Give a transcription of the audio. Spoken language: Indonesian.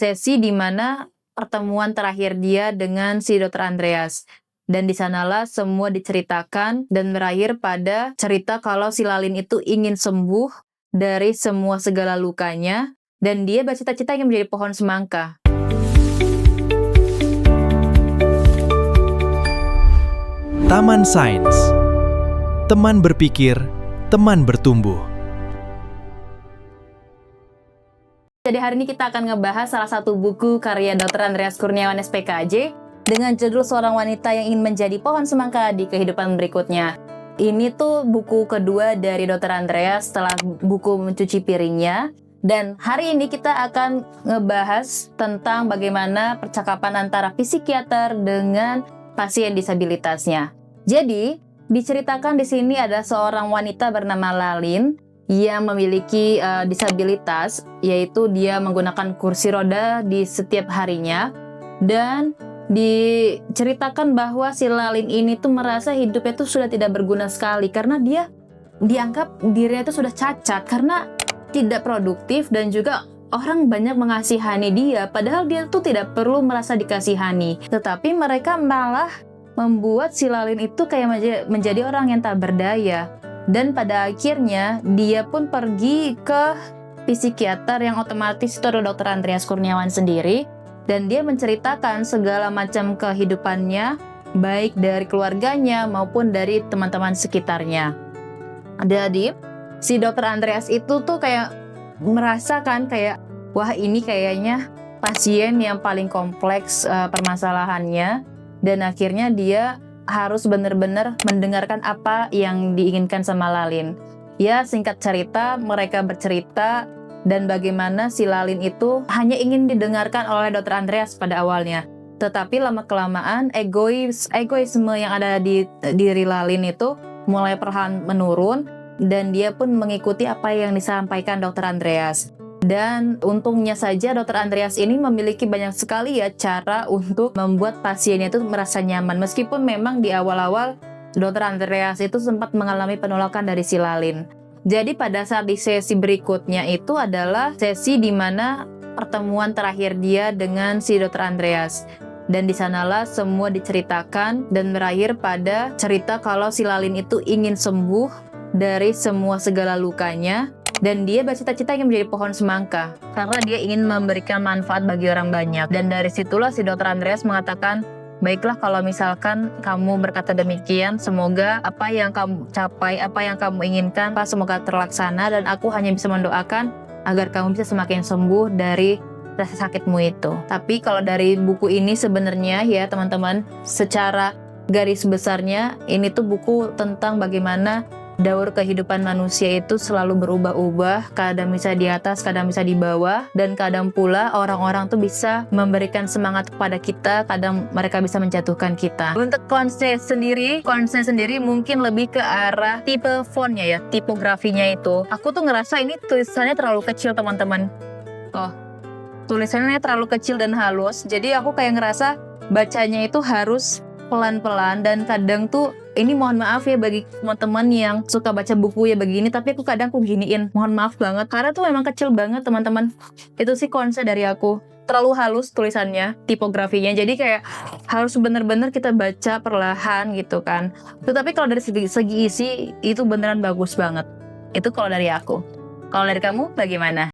sesi di mana pertemuan terakhir dia dengan si Dokter Andreas. Dan di sanalah semua diceritakan dan berakhir pada cerita kalau si Lalin itu ingin sembuh dari semua segala lukanya dan dia bercita-cita ingin menjadi pohon semangka. Taman Sains. Teman berpikir, teman bertumbuh. Jadi hari ini kita akan ngebahas salah satu buku karya Dr. Andreas Kurniawan SPKJ dengan judul Seorang Wanita yang Ingin Menjadi Pohon Semangka di Kehidupan Berikutnya. Ini tuh buku kedua dari Dr. Andreas setelah buku Mencuci Piringnya. Dan hari ini kita akan ngebahas tentang bagaimana percakapan antara psikiater dengan pasien disabilitasnya. Jadi, diceritakan di sini ada seorang wanita bernama Lalin yang memiliki disabilitas, yaitu dia menggunakan kursi roda di setiap harinya. Dan diceritakan bahwa si Lalin ini tuh merasa hidupnya tuh sudah tidak berguna sekali karena dia dianggap dirinya itu sudah cacat karena tidak produktif dan juga orang banyak mengasihani dia padahal dia tuh tidak perlu merasa dikasihani, tetapi mereka malah membuat si Lalin itu kayak menjadi orang yang tak berdaya. Dan pada akhirnya dia pun pergi ke psikiater yang otomatis itu adalah Dr. Andreas Kurniawan sendiri. Dan dia menceritakan segala macam kehidupannya, baik dari keluarganya maupun dari teman-teman sekitarnya. Jadi, si Dr. Andreas itu tuh kayak merasakan kayak, wah ini kayaknya pasien yang paling kompleks permasalahannya. Dan akhirnya dia harus benar-benar mendengarkan apa yang diinginkan sama Lalin. Ya, singkat cerita, mereka bercerita dan bagaimana si Lalin itu hanya ingin didengarkan oleh Dr. Andreas pada awalnya. Tetapi lama-kelamaan egoisme yang ada di diri Lalin itu mulai perlahan menurun dan dia pun mengikuti apa yang disampaikan Dr. Andreas. Dan untungnya saja Dr. Andreas ini memiliki banyak sekali ya cara untuk membuat pasiennya itu merasa nyaman. Meskipun memang di awal-awal Dr. Andreas itu sempat mengalami penolakan dari si Lalin. Jadi pada saat di sesi berikutnya itu adalah sesi di mana pertemuan terakhir dia dengan si Dr. Andreas. Dan di sanalah semua diceritakan dan berakhir pada cerita kalau si Lalin itu ingin sembuh dari semua segala lukanya. Dan dia bercita-cita ingin menjadi pohon semangka karena dia ingin memberikan manfaat bagi orang banyak. Dan dari situlah si Dr. Andreas mengatakan, baiklah kalau misalkan kamu berkata demikian, semoga apa yang kamu capai, apa yang kamu inginkan, semoga terlaksana dan aku hanya bisa mendoakan agar kamu bisa semakin sembuh dari rasa sakitmu itu. Tapi kalau dari buku ini sebenarnya ya teman-teman, secara garis besarnya ini tuh buku tentang bagaimana daur kehidupan manusia itu selalu berubah-ubah, kadang bisa di atas, kadang bisa di bawah, dan kadang pula orang-orang tuh bisa memberikan semangat kepada kita, kadang mereka bisa menjatuhkan kita. Untuk konsep sendiri mungkin lebih ke arah tipe fontnya ya, tipografinya itu. Aku tuh ngerasa ini tulisannya terlalu kecil teman-teman. Oh, tulisannya terlalu kecil dan halus, jadi aku kayak ngerasa bacanya itu harus pelan-pelan dan kadang tuh ini mohon maaf ya bagi teman-teman yang suka baca buku ya begini, tapi aku kadang giniin, mohon maaf banget karena tuh memang kecil banget teman-teman. Itu sih konsep dari aku, terlalu halus tulisannya, tipografinya, jadi kayak harus bener-bener kita baca perlahan gitu kan. Tetapi kalau dari segi isi itu beneran bagus banget. Itu kalau dari aku. Kalau dari kamu bagaimana?